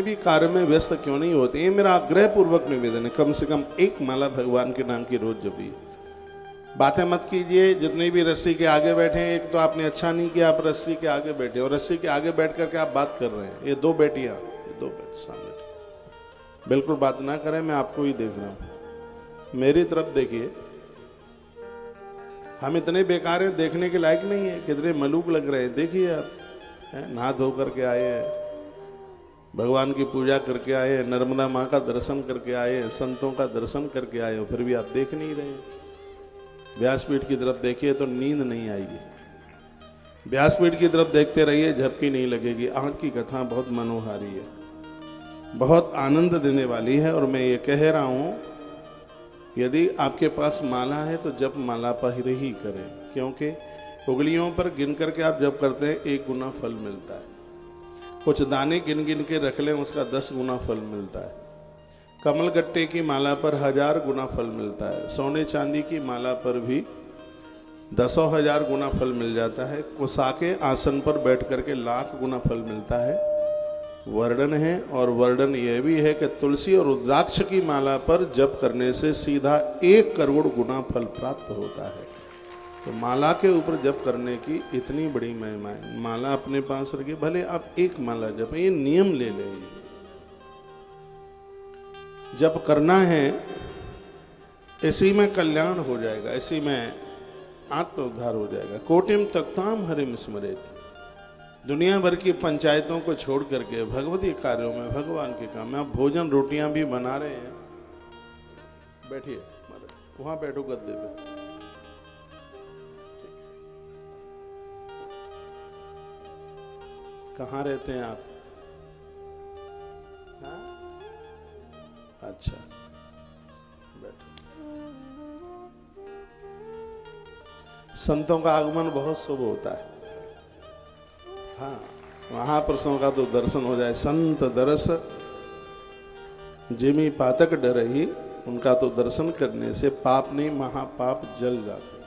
भी कार्य में व्यस्त क्यों नहीं होते, ये मेरा आग्रह पूर्वक निवेदन है। कम से कम एक माला भगवान के नाम की रोज जपिए। बातें मत कीजिए। जितने भी रस्सी के आगे बैठे हैं, एक तो आपने अच्छा नहीं किया, आप रस्सी के आगे बैठे और रस्सी के आगे बैठ करके आप बात कर रहे हैं। ये दो बेटियां, ये दो बेटे सामने, बिल्कुल बात ना करें। मैं आपको ही देख रहा हूं, मेरी तरफ देखिए। हम इतने बेकार हैं, देखने के लायक नहीं है। कितने मलूक लग रहे हैं, देखिए आप। नहा धो करके आए हैं, भगवान की पूजा करके आए हैं, नर्मदा माँ का दर्शन करके आए हैं, संतों का दर्शन करके आए हो, फिर भी आप देख नहीं रहे। व्यासपीठ की तरफ देखिए तो नींद नहीं आएगी। व्यासपीठ की तरफ देखते रहिए, झपकी नहीं लगेगी। आज की कथा बहुत मनोहारी है, बहुत आनंद देने वाली है। और मैं ये कह रहा हूं, यदि आपके पास माला है तो जप माला पर ही करें, क्योंकि उंगलियों पर गिन करके आप जप करते हैं 1 गुना फल मिलता है। कुछ दाने गिन गिन के रख लें, उसका 10 गुना फल मिलता है। कमल गट्टे की माला पर 1000 गुना फल मिलता है। सोने चांदी की माला पर भी 10,000 गुना फल मिल जाता है। कुसाके आसन पर बैठ करके 1,00,000 गुना फल मिलता है। वर्णन है, और वर्णन यह भी है कि तुलसी और रुद्राक्ष की माला पर जप करने से सीधा 1 करोड़ गुना फल प्राप्त होता है। तो माला के ऊपर जप करने की इतनी बड़ी महिमा है। माला अपने पास रखिए, भले आप एक माला जप, ये नियम ले लें। जप करना है, इसी में कल्याण हो जाएगा, इसी में आत्म उद्धार हो जाएगा। कोटिम तक्ताम हरिम स्मरेत। दुनिया भर की पंचायतों को छोड़ करके भगवती कार्यों में, भगवान के काम में आप भोजन रोटियां भी बना रहे हैं। बैठिए, वहां बैठो गद्दे पे। कहाँ रहते हैं आप? हाँ? अच्छा, बैठो। संतों का आगमन बहुत शुभ होता है। हाँ, महापुरुषों का तो दर्शन हो जाए। संत दरस जिमी पातक डरही, उनका तो दर्शन करने से पाप नहीं महापाप जल जाते।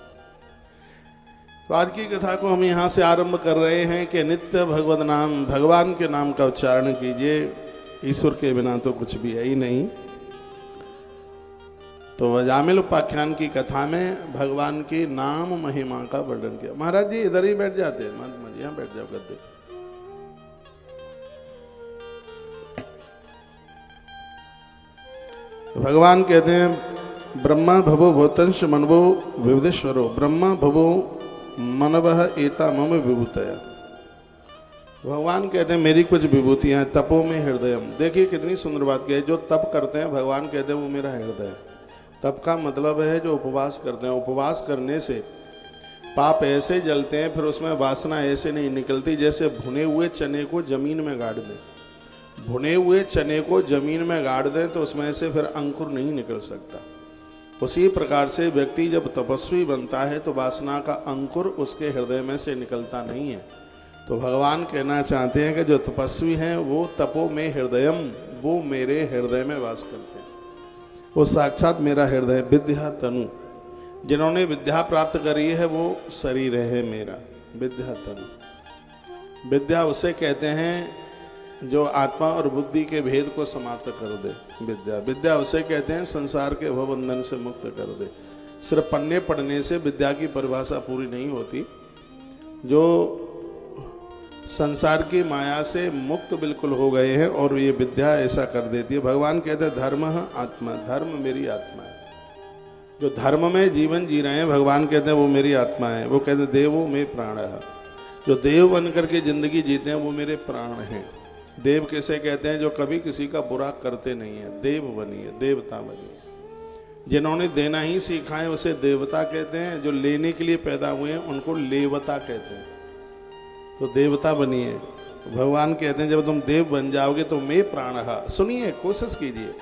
तो आज की कथा को हम यहाँ से आरंभ कर रहे हैं कि नित्य भगवत नाम, भगवान के नाम का उच्चारण कीजिए। ईश्वर के बिना तो कुछ भी है ही नहीं। तो वजामिल उपाख्यान की कथा में भगवान की नाम महिमा का वर्णन किया। महाराज जी इधर ही बैठ जाते हैं, मत यहाँ बैठ जाओ गद्दे। भगवान कहते हैं, ब्रह्मा भवो भूतंश मनवो विविधेश्वरो, ब्रह्मा भवो मनवह एता मम विभूतया। भगवान कहते हैं मेरी कुछ विभूतियां हैं। तपो में हृदयम। देखिए कितनी सुंदर बात की है। जो तप करते हैं, भगवान कहते हैं वो मेरा हृदय है। तप का मतलब है जो उपवास करते हैं। उपवास करने से पाप ऐसे जलते हैं, फिर उसमें वासना ऐसे नहीं निकलती जैसे भुने हुए चने को जमीन में गाड़ दें। भुने हुए चने को जमीन में गाड़ दें तो उसमें से फिर अंकुर नहीं निकल सकता। उसी प्रकार से व्यक्ति जब तपस्वी बनता है तो वासना का अंकुर उसके हृदय में से निकलता नहीं है। तो भगवान कहना चाहते हैं कि जो तपस्वी हैं वो तपो में हृदयम, वो मेरे हृदय में वास करते हैं। वो साक्षात मेरा हृदय। विद्या तनु, जिन्होंने विद्या प्राप्त करी है वो शरीर है मेरा। विद्या तनु, विद्या उसे कहते हैं जो आत्मा और बुद्धि के भेद को समाप्त कर दे। विद्या, विद्या उसे कहते हैं संसार के भवबंधन से मुक्त कर दे। सिर्फ पन्ने पढ़ने से विद्या की परिभाषा पूरी नहीं होती। जो संसार की माया से मुक्त बिल्कुल हो गए हैं और ये विद्या ऐसा कर देती है। भगवान कहते हैं धर्म आत्मा, धर्म मेरी आत्मा है। जो धर्म में जीवन जी रहे हैं, भगवान कहते हैं वो मेरी आत्मा है। वो कहते हैं देवो में प्राण है। जो देव बन करके जिंदगी जीते हैं वो मेरे प्राण हैं। देव कैसे कहते हैं? जो कभी किसी का बुरा करते नहीं है। देव बनिए, देवता बनिए। जिन्होंने देना ही सीखा है उसे देवता कहते हैं। जो लेने के लिए पैदा हुए हैं उनको लेवता कहते हैं। तो देवता बनिए। भगवान कहते हैं जब तुम देव बन जाओगे तो मैं प्राणहा। सुनिए, कोशिश कीजिए।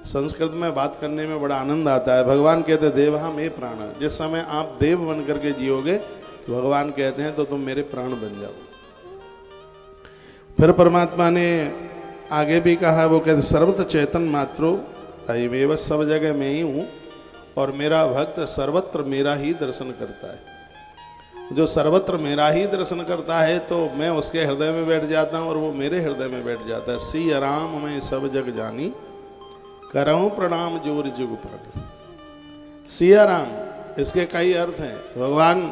संस्कृत में बात करने में बड़ा आनंद आता है। भगवान कहते हैं देवहा मैं प्राण। जिस समय आप देव बन करके जियोगे तो भगवान कहते हैं तो तुम मेरे प्राण बन जाओ। फिर परमात्मा ने आगे भी कहा, वो कहते सर्वत्र चेतन मात्रो अयमेव, सब जगह मैं ही हूँ और मेरा भक्त सर्वत्र मेरा ही दर्शन करता है। जो सर्वत्र मेरा ही दर्शन करता है तो मैं उसके हृदय में बैठ जाता हूँ और वो मेरे हृदय में बैठ जाता है। सिया राम मैं सब जग जानी, करऊं प्रणाम जोर जुग प्राणी। सिया राम, इसके कई अर्थ हैं। भगवान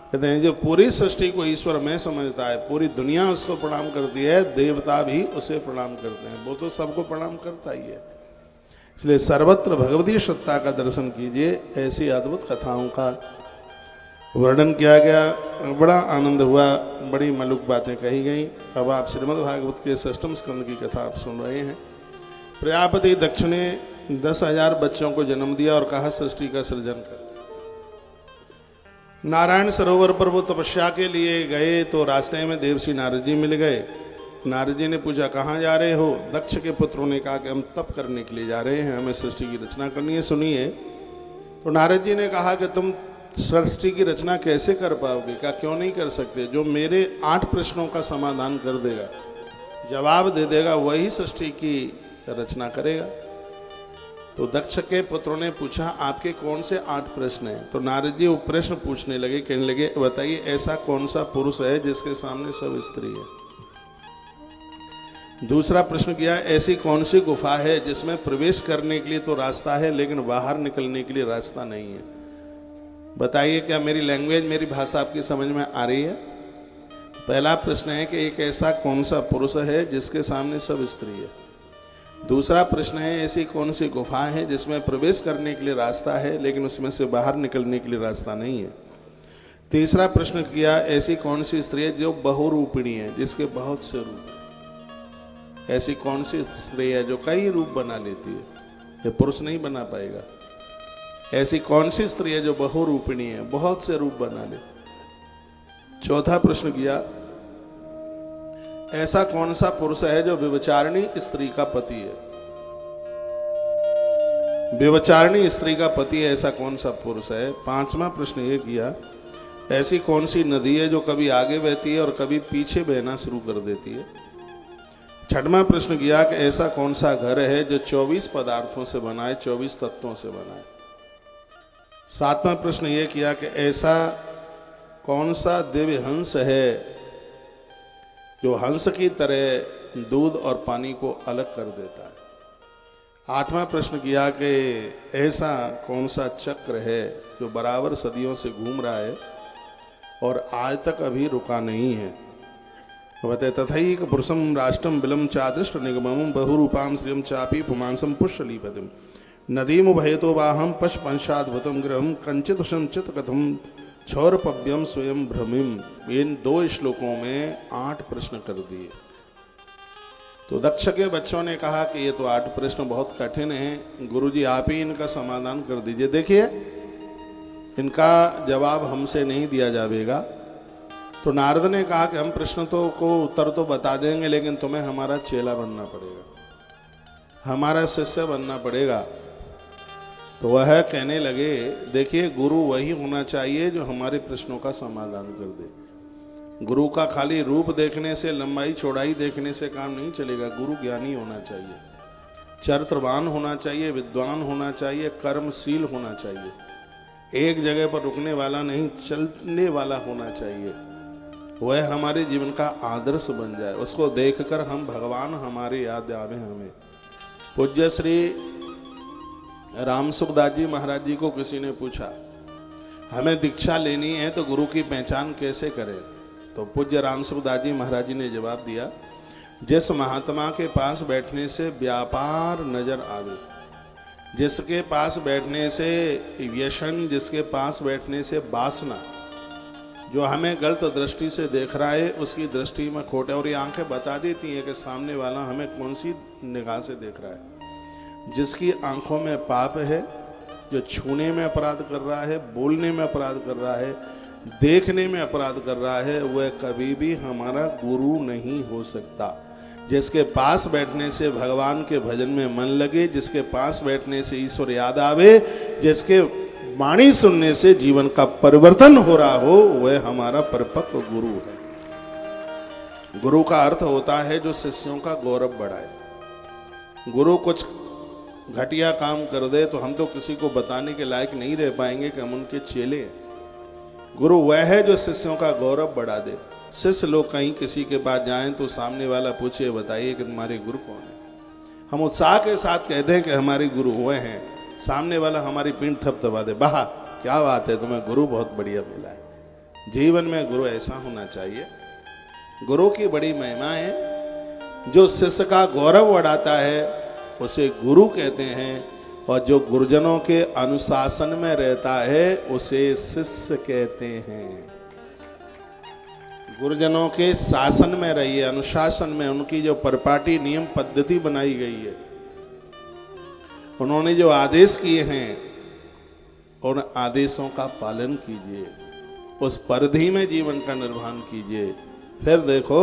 कहते हैं जो पूरी सृष्टि को ईश्वर में समझता है, पूरी दुनिया उसको प्रणाम करती है, देवता भी उसे प्रणाम करते हैं, वो तो सबको प्रणाम करता ही है। इसलिए सर्वत्र भगवती सत्ता का दर्शन कीजिए। ऐसी अद्भुत कथाओं का वर्णन किया गया, बड़ा आनंद हुआ, बड़ी मलुक बातें कही गई। अब आप श्रीमद् भागवत के षष्ठम स्कंद की कथा आप सुन रहे हैं। प्रजापति दक्ष ने 10,000 बच्चों को जन्म दिया और कहा सृष्टि का सृजन कर। नारायण सरोवर पर वो तपस्या के लिए गए तो रास्ते में देवर्षि नारद जी मिल गए। नारद जी ने पूछा कहाँ जा रहे हो? दक्ष के पुत्रों ने कहा कि हम तप करने के लिए जा रहे हैं, हमें सृष्टि की रचना करनी है, सुनिए। तो नारद जी ने कहा कि तुम सृष्टि की रचना कैसे कर पाओगे? क्या क्यों नहीं कर सकते? जो मेरे 8 प्रश्नों का समाधान कर देगा, जवाब दे देगा, वही सृष्टि की रचना करेगा। तो दक्ष के पुत्रों ने पूछा आपके कौन से 8 प्रश्न हैं? तो नारद जी वो प्रश्न पूछने लगे, कहने लगे बताइए ऐसा कौन सा पुरुष है जिसके सामने सब स्त्री है? दूसरा प्रश्न किया ऐसी कौन सी गुफा है जिसमें प्रवेश करने के लिए तो रास्ता है लेकिन बाहर निकलने के लिए रास्ता नहीं है? बताइए क्या मेरी लैंग्वेज, मेरी भाषा आपकी समझ में आ रही है? पहला प्रश्न है कि एक ऐसा कौन सा पुरुष है जिसके सामने सब स्त्री है। दूसरा प्रश्न है ऐसी कौन सी गुफा है जिसमें प्रवेश करने के लिए रास्ता है लेकिन उसमें से बाहर निकलने के लिए रास्ता नहीं है। तीसरा प्रश्न किया ऐसी कौन सी स्त्री है जो बहुरूपिणी है, जिसके बहुत से रूप है। ऐसी कौन सी स्त्री है जो कई रूप बना लेती है, ये पुरुष नहीं बना पाएगा। ऐसी कौन सी स्त्री है जो बहुरूपिणी है, बहुत से रूप बना ले। चौथा प्रश्न किया ऐसा कौन सा पुरुष है जो व्यभिचारिणी स्त्री का पति है। व्यभिचारिणी स्त्री का पति है, ऐसा कौन सा पुरुष है। पांचवा प्रश्न ये किया ऐसी कौन सी नदी है जो कभी आगे बहती है और कभी पीछे बहना शुरू कर देती है। छठवां प्रश्न किया कि ऐसा कौन सा घर है जो 24 पदार्थों से बना है, 24 तत्वों से बना है। सातवां प्रश्न ये किया कि ऐसा कौन सा दिव्य हंस है जो हंस की तरह दूध और पानी को अलग कर देता है। आठवां प्रश्न किया कि ऐसा कौन सा चक्र है जो बराबर सदियों से घूम रहा है और आज तक अभी रुका नहीं है। बताए तथैक पुरुषम राष्ट्रम बिलम चादृष्ट निगमम बहुरूपाम श्रियम चापी पुमांसम पुष्यलीपतिम नदीम भयतो वाहम पशपंशाद्भुतम गृहम कंचित संचित कथम क्षौरपव्यम स्वयं भ्रमिम। इन 2 श्लोकों में 8 प्रश्न कर दिए। तो दक्ष के बच्चों ने कहा कि ये तो 8 प्रश्न बहुत कठिन हैं, गुरुजी आप ही इनका समाधान कर दीजिए। देखिए इनका जवाब हमसे नहीं दिया जाएगा। तो नारद ने कहा कि हम प्रश्न तो को उत्तर तो बता देंगे लेकिन तुम्हें हमारा चेला बनना पड़ेगा, हमारा शिष्य बनना पड़ेगा। तो वह कहने लगे देखिए गुरु वही होना चाहिए जो हमारे प्रश्नों का समाधान कर दे। गुरु का खाली रूप देखने से, लंबाई चौड़ाई देखने से काम नहीं चलेगा। गुरु ज्ञानी होना चाहिए, चरित्रवान होना चाहिए, विद्वान होना चाहिए, कर्मशील होना चाहिए, एक जगह पर रुकने वाला नहीं, चलने वाला होना चाहिए। वह हमारे जीवन का आदर्श बन जाए, उसको देखकर हम भगवान हमारे याद आवे हमें। पूज्य श्री राम सुखदास जी महाराज जी को किसी ने पूछा हमें दीक्षा लेनी है तो गुरु की पहचान कैसे करें? तो पूज्य राम सुखदास जी महाराज जी ने जवाब दिया जिस महात्मा के पास बैठने से व्यापार नजर आवे, जिसके पास बैठने से व्यसन, जिसके पास बैठने से वासना, जो हमें गलत दृष्टि से देख रहा है उसकी दृष्टि में खोट है। और ये आंखें बता देती हैं कि सामने वाला हमें कौन सी निगाह से देख रहा है। जिसकी आंखों में पाप है, जो छूने में अपराध कर रहा है, बोलने में अपराध कर रहा है, देखने में अपराध कर रहा है, वह कभी भी हमारा गुरु नहीं हो सकता। जिसके पास बैठने से भगवान के भजन में मन लगे, जिसके पास बैठने से ईश्वर याद आवे, जिसके वाणी सुनने से जीवन का परिवर्तन हो रहा हो, वह हमारा परिपक्व गुरु है। गुरु का अर्थ होता है जो शिष्यों का गौरव बढ़ाए। गुरु कुछ घटिया काम कर दे तो हम तो किसी को बताने के लायक नहीं रह पाएंगे कि हम उनके चेले हैं। गुरु वह है जो शिष्यों का गौरव बढ़ा दे। शिष्य लोग कहीं किसी के पास जाएं तो सामने वाला पूछे, बताइए कि तुम्हारे गुरु कौन है। हम उत्साह के साथ कहते हैं कि हमारे गुरु वह हैं, सामने वाला हमारी पीठ थपथपा दे, वाह क्या बात है, तुम्हें गुरु बहुत बढ़िया मिला है। जीवन में गुरु ऐसा होना चाहिए। गुरु की बड़ी महिमा है। जो शिष्य का गौरव बढ़ाता है उसे गुरु कहते हैं, और जो गुरुजनों के अनुशासन में रहता है उसे शिष्य कहते हैं। गुरुजनों के शासन में रहिए, अनुशासन में, उनकी जो परिपाटी नियम पद्धति बनाई गई है, उन्होंने जो आदेश किए हैं उन आदेशों का पालन कीजिए, उस परिधि में जीवन का निर्वहन कीजिए। फिर देखो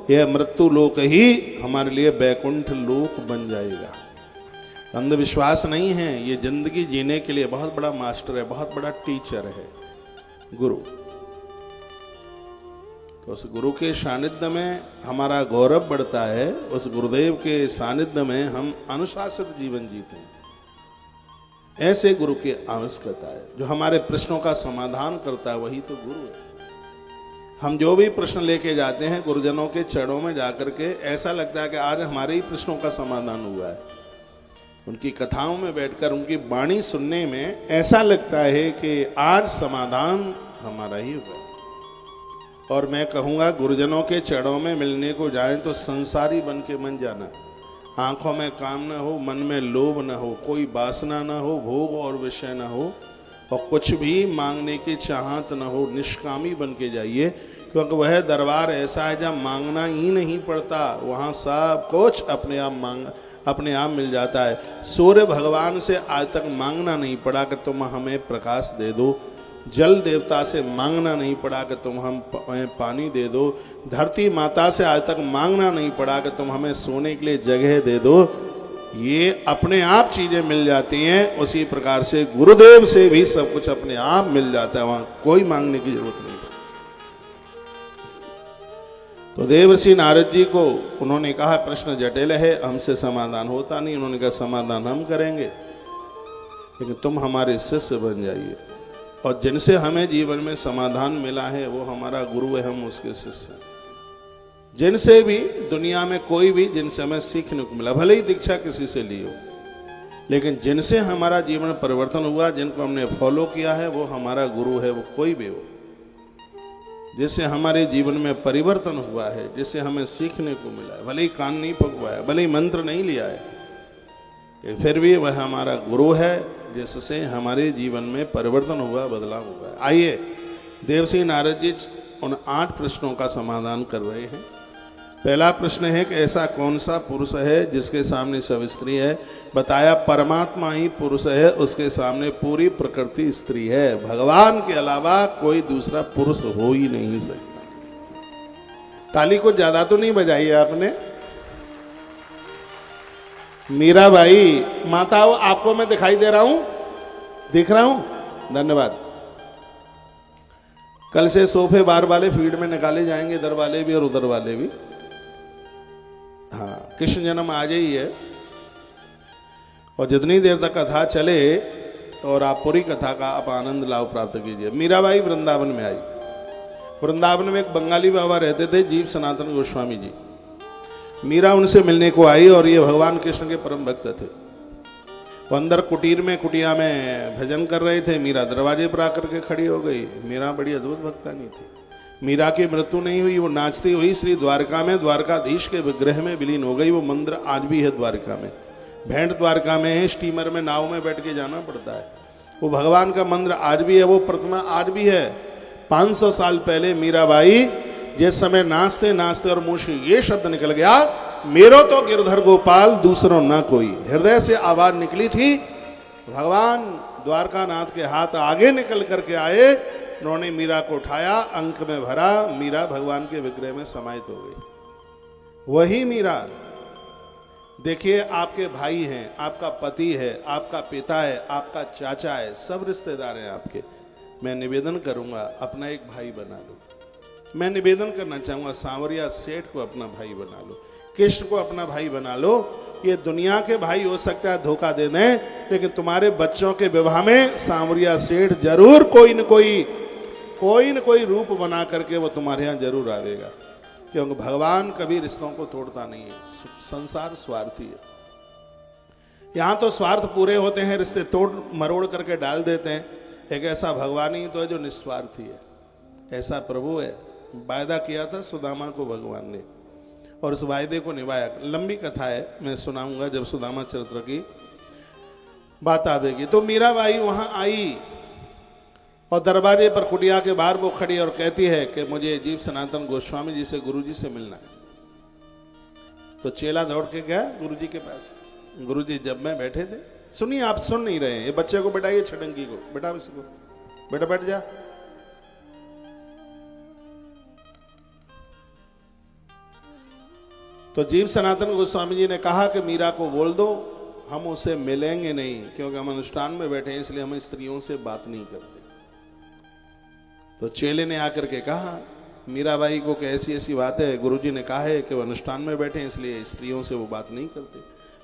यह मृत्यु लोक ही हमारे लिए बैकुंठ लोक बन जाएगा। अंधविश्वास नहीं है, ये जिंदगी जीने के लिए बहुत बड़ा मास्टर है, बहुत बड़ा टीचर है गुरु। तो उस गुरु के सानिध्य में हमारा गौरव बढ़ता है, उस गुरुदेव के सानिध्य में हम अनुशासित जीवन जीते हैं। ऐसे गुरु की आवश्यकता है। जो हमारे प्रश्नों का समाधान करता है वही तो गुरु है। हम जो भी प्रश्न लेके जाते हैं गुरुजनों के चरणों में जाकर के, ऐसा लगता है कि आज हमारे ही प्रश्नों का समाधान हुआ है। उनकी कथाओं में बैठकर उनकी वाणी सुनने में ऐसा लगता है कि आज समाधान हमारा ही हुआ। और मैं कहूँगा गुरुजनों के चरणों में मिलने को जाएं तो संसारी बन के मन जाना। आंखों में काम न हो, मन में लोभ न हो, कोई वासना न हो, भोग और विषय न हो, और कुछ भी मांगने की चाहत न हो। निष्कामी बन के जाइए, क्योंकि वह दरबार ऐसा है जहाँ मांगना ही नहीं पड़ता, वहाँ सब कुछ अपने आप मिल जाता है। सूर्य भगवान से आज तक मांगना नहीं पड़ा कि तुम हमें प्रकाश दे दो, जल देवता से मांगना नहीं पड़ा कि तुम हमें पानी दे दो, धरती माता से आज तक मांगना नहीं पड़ा कि तुम हमें सोने के लिए जगह दे दो। ये अपने आप चीजें मिल जाती हैं। उसी प्रकार से गुरुदेव से भी सब कुछ अपने आप मिल जाता है, वहां कोई मांगने की जरूरत नहीं। तो देवर्षि नारद जी को उन्होंने कहा प्रश्न जटिल है, हमसे समाधान होता नहीं। उन्होंने कहा समाधान हम करेंगे, लेकिन तुम हमारे शिष्य बन जाइए, और जिनसे हमें जीवन में समाधान मिला है वो हमारा गुरु है, हम उसके शिष्य हैं। जिनसे भी दुनिया में कोई भी जिनसे हमें सीखने को मिला, भले ही दीक्षा किसी से ली हो, लेकिन जिनसे हमारा जीवन परिवर्तन हुआ, जिनको हमने फॉलो किया है, वो हमारा गुरु है। वो कोई भी हो, जिससे हमारे जीवन में परिवर्तन हुआ है, जिससे हमें सीखने को मिला है, भले ही कान नहीं पकवाया, भले ही मंत्र नहीं लिया है, फिर भी वह हमारा गुरु है, जिससे हमारे जीवन में परिवर्तन हुआ, बदलाव हुआ है। आइए देवर्षि नारद जी उन 8 प्रश्नों का समाधान कर रहे हैं। पहला प्रश्न है कि ऐसा कौन सा पुरुष है जिसके सामने सब स्त्री है। बताया परमात्मा ही पुरुष है, उसके सामने पूरी प्रकृति स्त्री है। भगवान के अलावा कोई दूसरा पुरुष हो ही नहीं सकता। ताली को ज्यादा तो नहीं बजाई है आपने। मीराबाई माता हो, आपको मैं दिखाई दे रहा हूं, दिख रहा हूं, धन्यवाद। कल से सोफे बार वाले फील्ड में निकाले जाएंगे, इधर वाले भी और उधर वाले भी। हाँ, कृष्ण जन्म आज ही है, और जितनी देर तक कथा चले और आप पूरी कथा का आप आनंद लाभ प्राप्त कीजिए। मीराबाई वृंदावन में आई। वृंदावन में एक बंगाली बाबा रहते थे, जीव सनातन गोस्वामी जी। मीरा उनसे मिलने को आई, और ये भगवान कृष्ण के परम भक्त थे। वो अंदर कुटिया में भजन कर रहे थे। मीरा दरवाजे पर आकर के खड़ी हो गई। मीरा बड़ी अद्भुत भक्तानी थी। मीरा की मृत्यु नहीं हुई, वो नाचती हुई श्री द्वारका में द्वारकाधीश के विग्रह में विलीन हो गई। वो मंदिर आज भी है द्वारका में, भेंट द्वारका में है, स्टीमर में नाव में बैठ के जाना पड़ता है। वो भगवान का मंदिर आज भी है, वो प्रतिमा आज भी है। 500 साल पहले मीराबाई जिस समय नाचते नाचते और मुंह से ये शब्द निकल गया, मेरो तो गिरधर गोपाल दूसरों ना कोई, हृदय से आवाज निकली थी। भगवान द्वारकानाथ के हाथ आगे निकल करके आए, उन्होंने मीरा को उठाया, अंक में भरा, मीरा भगवान के विग्रह में समाहित हो गई। वही मीरा। देखिए, आपके भाई हैं, आपका पति है, आपका पिता है, आपका चाचा है, सब रिश्तेदार हैं आपके। मैं निवेदन करूंगा, अपना एक भाई बना लो। मैं निवेदन करना चाहूंगा, सांवरिया सेठ को अपना भाई बना लो, कृष्ण को अपना भाई बना लो। ये दुनिया के भाई हो सकता है धोखा दे दें, लेकिन तुम्हारे बच्चों के विवाह में सांवरिया सेठ जरूर कोई न कोई कोई न कोई रूप बना करके वो तुम्हारे यहाँ जरूर आवेगा, क्योंकि भगवान कभी रिश्तों को तोड़ता नहीं है। संसार स्वार्थी है। यहाँ तो स्वार्थ पूरे होते हैं, रिश्ते तोड़ मरोड़ करके डाल देते हैं। एक ऐसा भगवान ही तो है जो निस्वार्थी है, ऐसा प्रभु है। वायदा किया था सुदामा को भगवान ने, और उस वायदे को निभाया। लंबी कथा है, मैं सुनाऊंगा जब सुदामा चरित्र की बात आवेगी। तो मीराबाई वहां आई और दरवाजे पर कुटिया के बाहर वो खड़ी और कहती है कि मुझे जीव सनातन गोस्वामी जी से, गुरु जी से मिलना है। तो चेला दौड़ के गया गुरु जी के पास। गुरु जी जब मैं बैठे थे, सुनिए आप सुन नहीं रहे हैं, ये बच्चे को बैठाइए, छटंकी को बैठा, इसको बेटा बैठ जा। तो जीव सनातन गोस्वामी जी ने कहा कि मीरा को बोल दो हम उससे मिलेंगे नहीं, क्योंकि हम अनुष्ठान में बैठे हैं, इसलिए हम स्त्रियों से बात नहीं करते। तो चेले ने आकर के कहा मीराबाई को कि ऐसी ऐसी बात है, गुरुजी ने कहा है कि वो अनुष्ठान में बैठे हैं, इसलिए स्त्रियों से वो बात नहीं करते।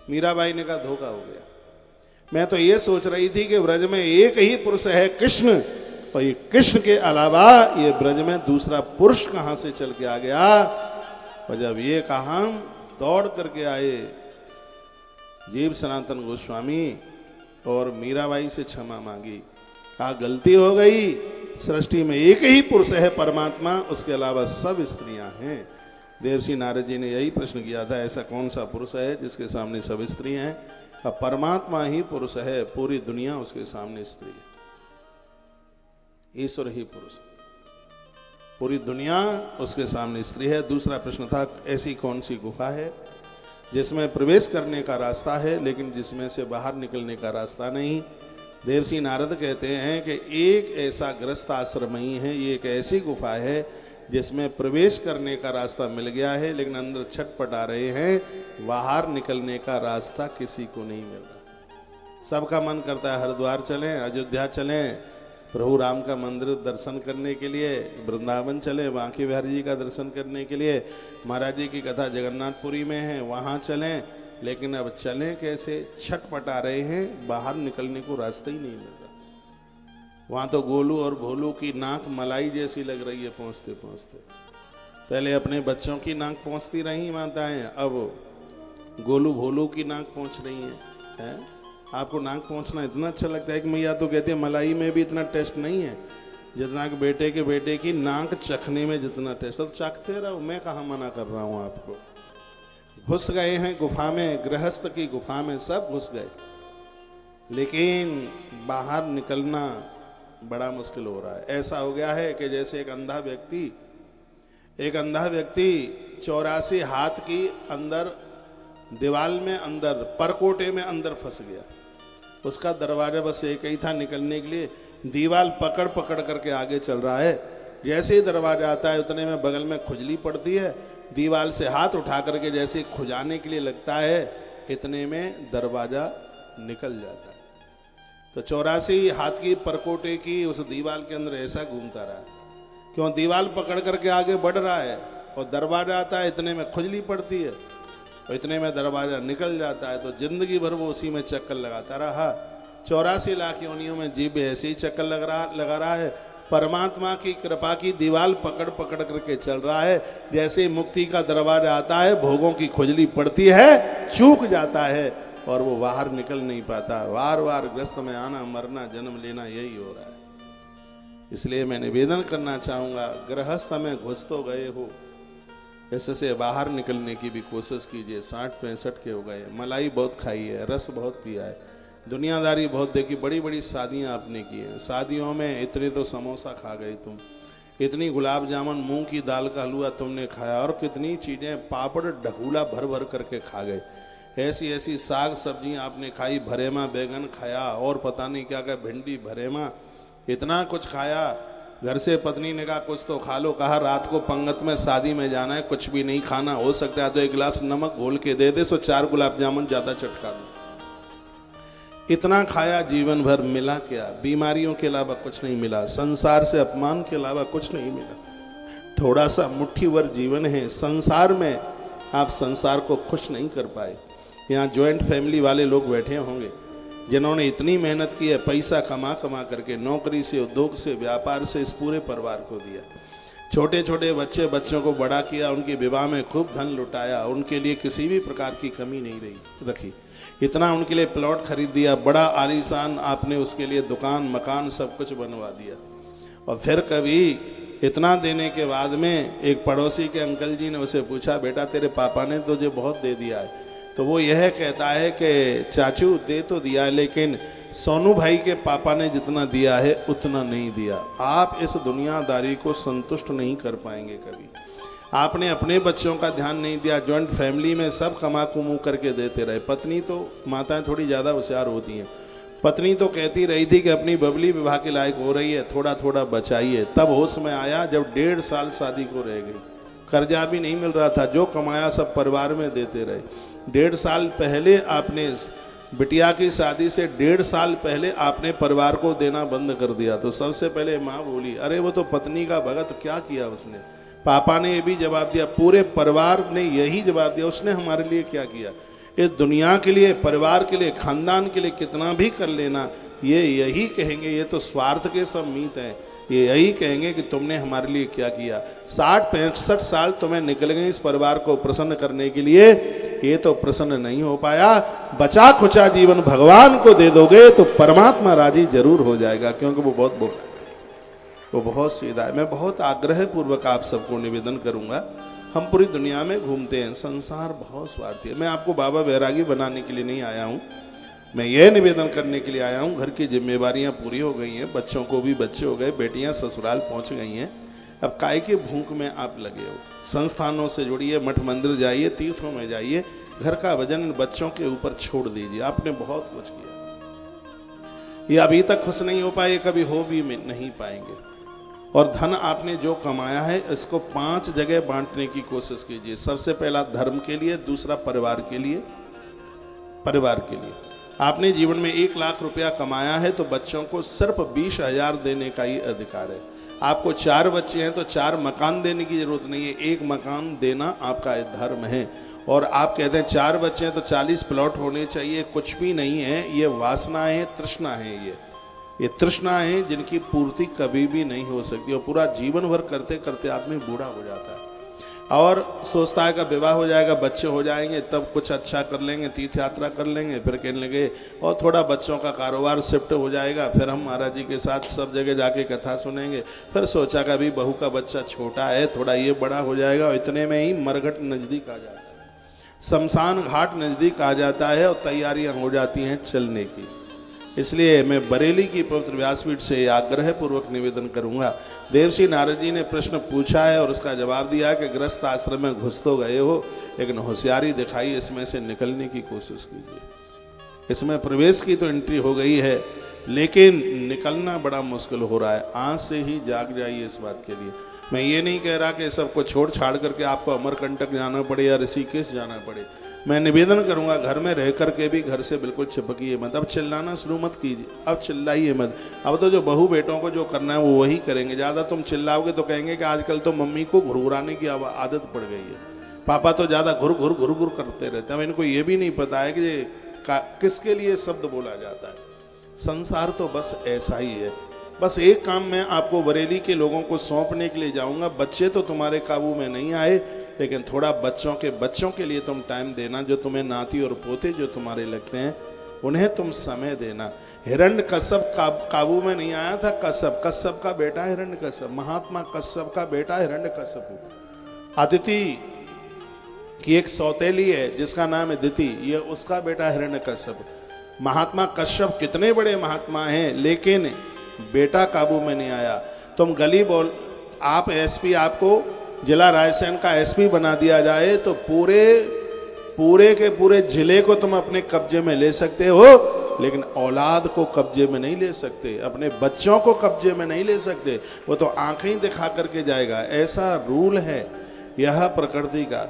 मीराबाई ने कहा धोखा हो गया, मैं तो ये सोच रही थी कि ब्रज में एक ही पुरुष है कृष्ण, और ये कृष्ण के अलावा ये ब्रज में दूसरा पुरुष कहां से चल के आ गया। और जब ये कहा हम दौड़ करके आए जीव सनातन गोस्वामी और मीराबाई से क्षमा मांगी, कहा गलती हो गई, सृष्टि में एक ही पुरुष है परमात्मा, उसके अलावा सब स्त्रियां हैं। देवर्षि नारद जी ने यही प्रश्न किया था, ऐसा कौन सा पुरुष है जिसके सामने सब स्त्रियां हैं। अब परमात्मा ही पुरुष है, पूरी दुनिया उसके सामने स्त्री है, ईश्वर ही पुरुष है, पूरी दुनिया उसके सामने स्त्री है। दूसरा प्रश्न था ऐसी कौन सी गुफा है जिसमें प्रवेश करने का रास्ता है लेकिन जिसमें से बाहर निकलने का रास्ता नहीं। देवर्षि नारद कहते हैं कि एक ऐसा ग्रस्त आश्रम ही है, ये एक ऐसी गुफा है जिसमें प्रवेश करने का रास्ता मिल गया है लेकिन अंदर छटपटा रहे हैं, बाहर निकलने का रास्ता किसी को नहीं मिल रहा। सबका मन करता है हरिद्वार चलें, अयोध्या चलें, प्रभु राम का मंदिर दर्शन करने के लिए, वृंदावन चलें, बांके बिहारी जी का दर्शन करने के लिए, महाराज जी की कथा जगन्नाथपुरी में है वहाँ चलें, लेकिन अब चलें कैसे, छटपटा रहे हैं, बाहर निकलने को रास्ता ही नहीं मिल रहा। वहाँ तो गोलू और भोलू की नाक मलाई जैसी लग रही है पहुँचते पहुँचते। पहले अपने बच्चों की नाक पहुँचती रही माताएं, अब गोलू भोलू की नाक पहुँच रही है। आपको नाक पहुँचना इतना अच्छा लगता है कि मैया तो कहती है मलाई में भी इतना टेस्ट नहीं है जितना कि बेटे की नाक चखने में जितना टेस्ट। तो चखते रहो, मैं कहाँ मना कर रहा हूँ आपको। घुस गए हैं गुफा में, गृहस्थ की गुफा में सब घुस गए, लेकिन बाहर निकलना बड़ा मुश्किल हो रहा है। ऐसा हो गया है कि जैसे एक अंधा व्यक्ति 84 हाथ की अंदर दीवाल में अंदर परकोटे में अंदर फंस गया। उसका दरवाजा बस एक ही था निकलने के लिए, दीवाल पकड़ पकड़ करके आगे चल रहा है। जैसे ही दरवाजा आता है उतने में बगल में खुजली पड़ती है, दीवाल से हाथ उठा करके जैसे खुजाने के लिए लगता है, इतने में दरवाजा निकल जाता है। तो 84 हाथ की परकोटे की उस दीवाल के अंदर ऐसा घूमता रहा, क्यों दीवाल पकड़ करके आगे बढ़ रहा है और दरवाजा आता है, इतने में खुजली पड़ती है और इतने में दरवाजा निकल जाता है। तो जिंदगी भर वो उसी में चक्कर लगाता रहा। 84 लाख योनियों में जीव ऐसे ही चक्कर लगा रहा है। परमात्मा की कृपा की दीवाल पकड़ पकड़ करके चल रहा है। जैसे ही मुक्ति का दरवाजा आता है, भोगों की खुजली पड़ती है, चूक जाता है और वो बाहर निकल नहीं पाता। बार बार ग्रस्त में आना, मरना, जन्म लेना, यही हो रहा है। इसलिए मैं निवेदन करना चाहूँगा, गृहस्थ में घुस तो गए हो, ऐसे बाहर निकलने की भी कोशिश कीजिए। 60-65 के हो गए, मलाई बहुत खाई है, रस बहुत पिया है, दुनियादारी बहुत देखी, बड़ी बड़ी शादियां आपने की हैं। शादियों में इतने तो समोसा खा गए तुम, इतनी गुलाब जामुन, मूंग की दाल का हलवा तुमने खाया, और कितनी चीज़ें, पापड़ ढकूला भर भर करके खा गए। ऐसी ऐसी साग सब्जियां आपने खाई, भरेमा बैगन खाया और पता नहीं क्या क्या, भिंडी भरेमा, इतना कुछ खाया। घर से पत्नी ने कहा कुछ तो खा लो, कहा रात को पंगत में शादी में जाना है, कुछ भी नहीं खाना, हो सकता है तो एक गिलास नमक घोल के दे दे, सो 4 गुलाब जामुन ज़्यादा चटका दो। इतना खाया, जीवन भर मिला क्या? बीमारियों के अलावा कुछ नहीं मिला, संसार से अपमान के अलावा कुछ नहीं मिला। थोड़ा सा मुट्ठी भर जीवन है, संसार में आप संसार को खुश नहीं कर पाए। यहाँ ज्वाइंट फैमिली वाले लोग बैठे होंगे, जिन्होंने इतनी मेहनत की है, पैसा कमा कमा करके, नौकरी से, उद्योग से, व्यापार से इस पूरे परिवार को दिया। छोटे छोटे बच्चों को बड़ा किया, उनके विवाह में खूब धन लुटाया, उनके लिए किसी भी प्रकार की कमी नहीं रखी। इतना उनके लिए प्लॉट खरीद दिया, बड़ा आलीशान आपने उसके लिए दुकान मकान सब कुछ बनवा दिया। और फिर कभी इतना देने के बाद में एक पड़ोसी के अंकल जी ने उसे पूछा, बेटा तेरे पापा ने तुझे बहुत दे दिया है। तो वो यह कहता है कि चाचू दे तो दिया, लेकिन सोनू भाई के पापा ने जितना दिया है उतना नहीं दिया। आप इस दुनियादारी को संतुष्ट नहीं कर पाएंगे कभी। आपने अपने बच्चों का ध्यान नहीं दिया। जॉइंट फैमिली में सब कमा कुमू करके देते रहे। पत्नी तो, माताएं थोड़ी ज़्यादा होशियार होती हैं, पत्नी तो कहती रही थी कि अपनी बबली विवाह के लायक हो रही है, थोड़ा थोड़ा बचाइए। तब होश में आया जब 1.5 साल शादी को रह गई, कर्जा भी नहीं मिल रहा था, जो कमाया सब परिवार में देते रहे। 1.5 साल पहले आपने बिटिया की शादी से 1.5 साल पहले आपने परिवार को देना बंद कर दिया। तो सबसे पहले माँ बोली, अरे वो तो पत्नी का भगत, क्या किया उसने। पापा ने ये भी जवाब दिया, पूरे परिवार ने यही जवाब दिया, उसने हमारे लिए क्या किया। इस दुनिया के लिए, परिवार के लिए, खानदान के लिए कितना भी कर लेना, ये यही कहेंगे, ये तो स्वार्थ के सब मीत हैं, ये यही कहेंगे कि तुमने हमारे लिए क्या किया। 60-65 साल तुम्हें निकल गए इस परिवार को प्रसन्न करने के लिए, ये तो प्रसन्न नहीं हो पाया। बचा खुचा जीवन भगवान को दे दोगे तो परमात्मा राजी जरूर हो जाएगा, क्योंकि वो बहुत सीधा है। मैं बहुत आग्रह पूर्वक आप सबको निवेदन करूंगा, हम पूरी दुनिया में घूमते हैं, संसार बहुत स्वार्थी है। मैं आपको बाबा वैरागी बनाने के लिए नहीं आया हूँ, मैं ये निवेदन करने के लिए आया हूँ, घर की जिम्मेवारियाँ पूरी हो गई हैं, बच्चों को भी बच्चे हो गए, बेटियाँ ससुराल पहुँच गई हैं, अब काय के भूख में आप लगे हो। संस्थानों से जुड़िए, मठ मंदिर जाइए, तीर्थों में जाइए, घर का वजन बच्चों के ऊपर छोड़ दीजिए। आपने बहुत कुछ किया, ये अभी तक खुश नहीं हो पाए, कभी हो भी नहीं पाएंगे। और धन आपने जो कमाया है इसको 5 जगह बांटने की कोशिश कीजिए। सबसे पहला धर्म के लिए, दूसरा परिवार के लिए। आपने जीवन में 1 लाख रुपया कमाया है तो बच्चों को सिर्फ 20,000 देने का ही अधिकार है। आपको 4 बच्चे हैं तो 4 मकान देने की जरूरत नहीं है, 1 मकान देना आपका धर्म है। और आप कहते हैं 4 बच्चे हैं तो 40 प्लॉट होने चाहिए, कुछ भी नहीं है, ये वासना है, तृष्णा है, ये तृष्णा है जिनकी पूर्ति कभी भी नहीं हो सकती। और पूरा जीवन भर करते करते आदमी बूढ़ा हो जाता है और सोचता है कि विवाह हो जाएगा, बच्चे हो जाएंगे, तब कुछ अच्छा कर लेंगे, तीर्थ यात्रा कर लेंगे, फिर कहने लगे और थोड़ा बच्चों का कारोबार शिफ्ट हो जाएगा, फिर हम महाराज जी के साथ सब जगह जाके कथा सुनेंगे। फिर सोचा कि अभी बहू का बच्चा छोटा है, थोड़ा ये बड़ा हो जाएगा, और इतने में ही मरघट नज़दीक आ जाता है, शमशान घाट नज़दीक आ जाता है और तैयारियाँ हो जाती हैं चलने की। इसलिए मैं बरेली की पवित्र व्यासपीठ से आग्रह पूर्वक निवेदन करूंगा। देवश्री नारद जी ने प्रश्न पूछा है और उसका जवाब दिया कि गृहस्थ आश्रम में घुस तो गए हो, लेकिन होशियारी दिखाई, इसमें से निकलने की कोशिश कीजिए। इसमें प्रवेश की तो एंट्री हो गई है, लेकिन निकलना बड़ा मुश्किल हो रहा है। आज से ही जाग जाइए इस बात के लिए। मैं ये नहीं कह रहा कि सबको छोड़ छाड़ करके आपको अमरकंटक जाना पड़े या ऋषिकेश जाना पड़े। मैं निवेदन करूंगा, घर में रह करके भी घर से बिल्कुल चिपकिए मत। अब चिल्लाना शुरू मत कीजिए, अब चिल्लाइए मत। अब तो जो बहू बेटों को जो करना है वो वही करेंगे। ज़्यादा तुम चिल्लाओगे तो कहेंगे कि आजकल तो मम्मी को घुरघुराने की आदत पड़ गई है, पापा तो ज़्यादा घुर घुर करते रहते हैं। अब इनको ये भी नहीं पता है कि किसके लिए शब्द बोला जाता है। संसार तो बस ऐसा ही है। बस एक काम मैं आपको बरेली के लोगों को सौंपने के लिए जाऊंगा। बच्चे तो तुम्हारे काबू में नहीं आए, लेकिन थोड़ा बच्चों के लिए तुम टाइम देना। जो तुम्हें नाती और पोते जो तुम्हारे लगते हैं उन्हें तुम समय देना। हिरण्यकश्यप काबू में नहीं आया था। कश्यप का बेटा हिरण्यकश्यप, महात्मा कश्यप का बेटा हिरण्यकश्यप। अदिति की एक सौतेली है जिसका नाम है दिति, ये उसका बेटा हिरण्यकश्यप। महात्मा कश्यप कितने बड़े महात्मा हैं, लेकिन बेटा काबू में नहीं आया। तुम गली बोल, आप एसपी, आपको जिला रायसेन का एसपी बना दिया जाए तो पूरे के पूरे जिले को तुम अपने कब्जे में ले सकते हो, लेकिन औलाद को कब्जे में नहीं ले सकते, अपने बच्चों को कब्जे में नहीं ले सकते। वो तो आंखें दिखा करके जाएगा, ऐसा रूल है यह प्रकृति का।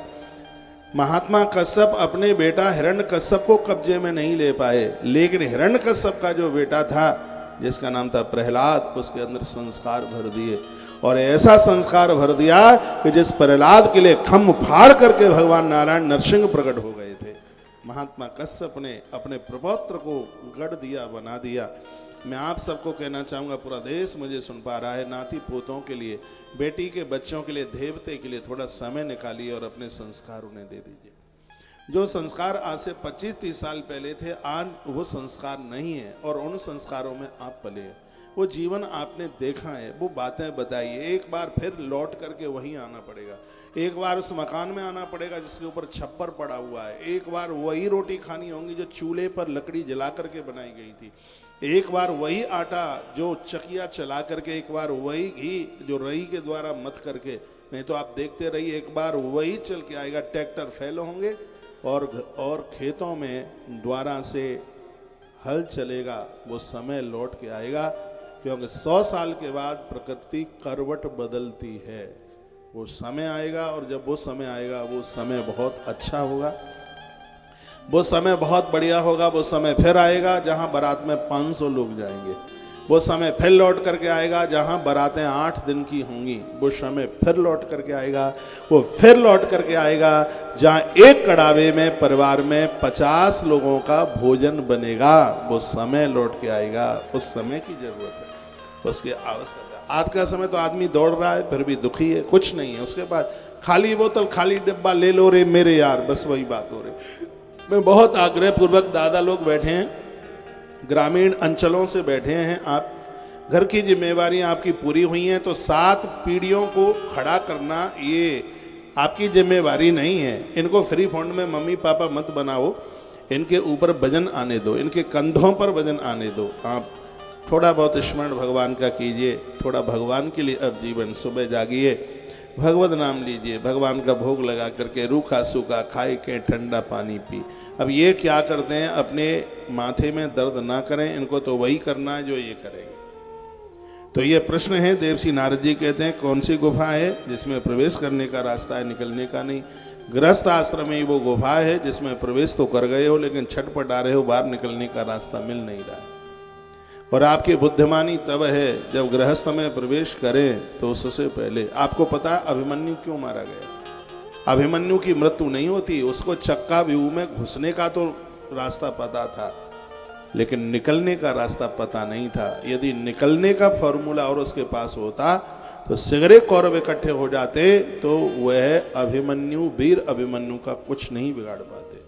महात्मा कश्यप अपने बेटा हिरण्यकश्यप को कब्जे में नहीं ले पाए, लेकिन हिरण्यकश्यप का जो बेटा था जिसका नाम था प्रहलाद, उसके अंदर संस्कार भर दिए। और ऐसा संस्कार भर दिया कि जिस प्रहलाद के लिए खम फाड़ करके भगवान नारायण नरसिंह प्रकट हो गए थे। महात्मा कश्यप ने अपने प्रपौत्र को गढ़ दिया, बना दिया। मैं आप सबको कहना चाहूँगा, पूरा देश मुझे सुन पा रहा है, नाती पोतों के लिए, बेटी के बच्चों के लिए, देवते के लिए थोड़ा समय निकालिए और अपने संस्कार उन्हें दे दीजिए। जो संस्कार आज से 25-30 साल पहले थे, आज वो संस्कार नहीं है और उन संस्कारों में आप पले हैं। वो जीवन आपने देखा है, वो बातें बताइए। एक बार फिर लौट करके वहीं आना पड़ेगा, एक बार उस मकान में आना पड़ेगा जिसके ऊपर छप्पर पड़ा हुआ है, एक बार वही रोटी खानी होगी जो चूल्हे पर लकड़ी जला करके बनाई गई थी, एक बार वही आटा जो चकिया चला करके, एक बार वही घी जो रही के द्वारा मथ करके, नहीं तो आप देखते रहिए एक बार वही चल के आएगा। ट्रैक्टर फैल होंगे और खेतों में द्वारा से हल चलेगा, वो समय लौट के आएगा, क्योंकि 100 साल के बाद प्रकृति करवट बदलती है। वो समय आएगा और जब वो समय आएगा, वो समय बहुत अच्छा होगा, वो समय बहुत बढ़िया होगा। वो समय फिर आएगा जहां बारात में 500 लोग जाएंगे, वो समय फिर लौट करके आएगा जहां बारातें 8 दिन की होंगी, वो समय फिर लौट करके आएगा। वो फिर लौट करके आएगा जहां एक कड़ावे में परिवार में 50 लोगों का भोजन बनेगा, वो समय लौट के आएगा। उस समय की जरूरत है, उसकी आवश्यकता है। आज का समय तो आदमी दौड़ रहा है फिर भी दुखी है, कुछ नहीं है। उसके बाद खाली बोतल, खाली डिब्बा ले लो रे मेरे यार, बस वही बात हो रही। मैं बहुत आग्रह पूर्वक, दादा लोग बैठे हैं, ग्रामीण अंचलों से बैठे हैं, आप घर की जिम्मेवारियां आपकी पूरी हुई हैं, तो 7 पीढ़ियों को खड़ा करना ये आपकी जिम्मेवारी नहीं है। इनको फ्री फंड में मम्मी पापा मत बनाओ, इनके ऊपर वजन आने दो, इनके कंधों पर वजन आने दो। आप थोड़ा बहुत स्मरण भगवान का कीजिए, थोड़ा भगवान के लिए अब जीवन, सुबह जागिए, भगवत नाम लीजिए, भगवान का भोग लगा करके रूखा सूखा खाए के ठंडा पानी पी। अब ये क्या करते हैं, अपने माथे में दर्द ना करें, इनको तो वही करना है जो ये करेंगे। तो ये प्रश्न है, देवर्षि नारद जी कहते हैं कौन सी गुफा है जिसमें प्रवेश करने का रास्ता है, निकलने का नहीं। गृहस्थ आश्रम में वो गुफा है जिसमें प्रवेश तो कर गए हो लेकिन छटपट आ रहे हो, बाहर निकलने का रास्ता मिल नहीं रहा है। और आपकी बुद्धिमानी तब है जब गृहस्थ में प्रवेश करें तो उससे पहले आपको पता अभिमन्यु क्यों मारा गया। अभिमन्यु की मृत्यु नहीं होती, उसको चक्का व्यूह में घुसने का तो रास्ता पता था लेकिन निकलने का रास्ता पता नहीं था। यदि निकलने का फॉर्मूला और उसके पास होता तो सिगरे कौरव इकट्ठे हो जाते, तो वह अभिमन्यु, वीर अभिमन्यु का कुछ नहीं बिगाड़ पाते।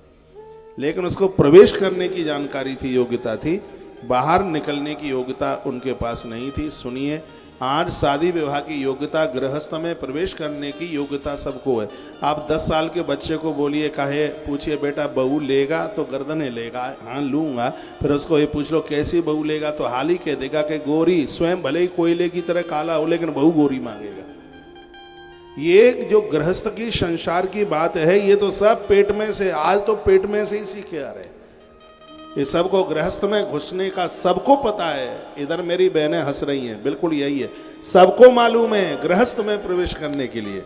लेकिन उसको प्रवेश करने की जानकारी थी, योग्यता थी, बाहर निकलने की योग्यता उनके पास नहीं थी। सुनिए, आज शादी विवाह की योग्यता, गृहस्थ में प्रवेश करने की योग्यता सबको है। आप 10 साल के बच्चे को बोलिए, कहे पूछिए बेटा बहू लेगा तो गर्दने लेगा, हाँ लूंगा। फिर उसको ये पूछ लो कैसी बहू लेगा तो हाल ही कह देगा कि गोरी, स्वयं भले ही कोयले की तरह काला हो लेकिन बहू गोरी मांगेगा। ये जो गृहस्थ की संसार की बात है, ये तो सब पेट में से, आज तो पेट में से ही सीखे आ रहे। ये सबको गृहस्थ में घुसने का सबको पता है। इधर मेरी बहनें हंस रही हैं, बिल्कुल यही है, सबको मालूम है गृहस्थ में प्रवेश करने के लिए।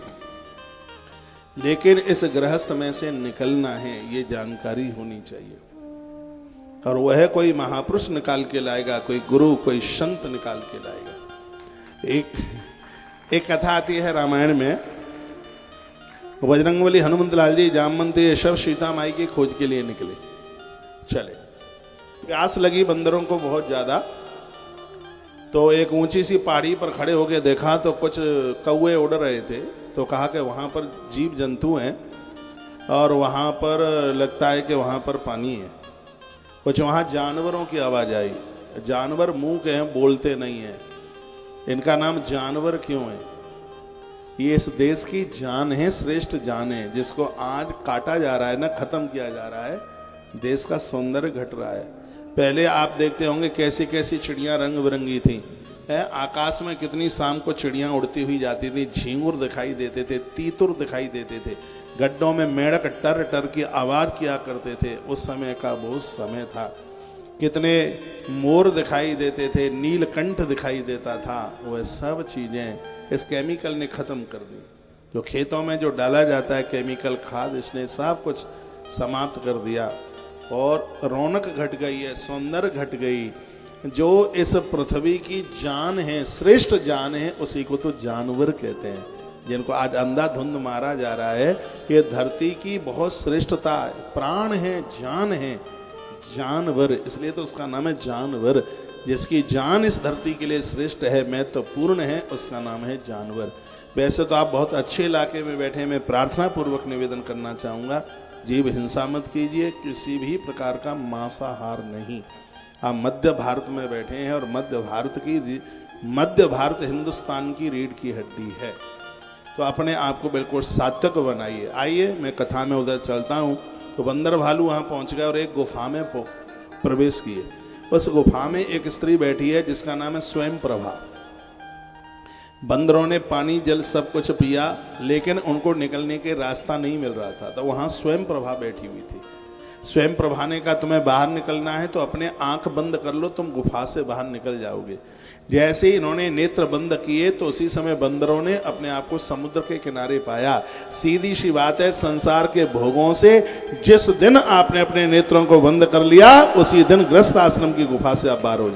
लेकिन इस गृहस्थ में से निकलना है, ये जानकारी होनी चाहिए। और वह कोई महापुरुष निकाल के लाएगा, कोई गुरु, कोई संत निकाल के लाएगा। एक कथा आती है रामायण में, बजरंगबली, हनुमंत लाल जी, जामवंती, ये सब सीता माई की खोज के लिए निकले। चले, प्यास लगी बंदरों को बहुत ज्यादा, तो एक ऊंची सी पहाड़ी पर खड़े होकर देखा तो कुछ कौवे उड़ रहे थे। तो कहा कि वहां पर जीव जंतु हैं और वहां पर लगता है कि वहां पर पानी है। कुछ वहां जानवरों की आवाज आई। जानवर मुंह के हैं, बोलते नहीं हैं। इनका नाम जानवर क्यों है? ये इस देश की जान है, श्रेष्ठ जान है, जिसको आज काटा जा रहा है ना, खत्म किया जा रहा है। देश का सौंदर्य घट रहा है। पहले आप देखते होंगे कैसी कैसी चिड़ियां रंग बिरंगी थी, है, आकाश में कितनी शाम को चिड़ियां उड़ती हुई जाती थी, झींगुर दिखाई देते थे, तीतुर दिखाई देते थे, गड्ढों में मेढक टर टर की आवाज किया करते थे। उस समय का बहुत समय था। कितने मोर दिखाई देते थे, नीलकंठ दिखाई देता था। वह सब चीजें इस केमिकल ने खत्म कर दी। जो खेतों में जो डाला जाता है केमिकल खाद, इसने सब कुछ समाप्त कर दिया और रौनक घट गई है, सौंदर्य घट गई। जो इस पृथ्वी की जान है, श्रेष्ठ जान है, उसी को तो जानवर कहते हैं। जिनको आज अंधाधुंध मारा जा रहा है, ये धरती की बहुत श्रेष्ठता है, प्राण है, जान है, जानवर, इसलिए तो उसका नाम है जानवर। जिसकी जान इस धरती के लिए श्रेष्ठ है, महत्वपूर्ण है, उसका नाम है जानवर। वैसे तो आप बहुत अच्छे इलाके में बैठे, मैं प्रार्थना पूर्वक निवेदन करना चाहूँगा, जीव हिंसा मत कीजिए, किसी भी प्रकार का मांसाहार नहीं। आप मध्य भारत में बैठे हैं और मध्य भारत हिंदुस्तान की रीढ़ की हड्डी है, तो अपने आप को बिल्कुल सात्विक बनाइए। आइए मैं कथा में उधर चलता हूँ। तो बंदर भालू वहाँ पहुँच गए और एक गुफा में प्रवेश किए। उस गुफा में एक स्त्री बैठी है जिसका नाम है स्वयं प्रभा। बंदरों ने पानी जल सब कुछ पिया, लेकिन उनको निकलने के रास्ता नहीं मिल रहा था, तो वहाँ स्वयं प्रभा बैठी हुई थी। स्वयं प्रभा ने कहा तुम्हें बाहर निकलना है तो अपने आंख बंद कर लो, तुम गुफा से बाहर निकल जाओगे। जैसे ही इन्होंने नेत्र बंद किए तो उसी समय बंदरों ने अपने आप को समुद्र के किनारे पाया। सीधी सी बात है, संसार के भोगों से जिस दिन आपने अपने नेत्रों को बंद कर लिया, उसी दिन गृहस्थ आश्रम की गुफा से आप बाहर हो जाए।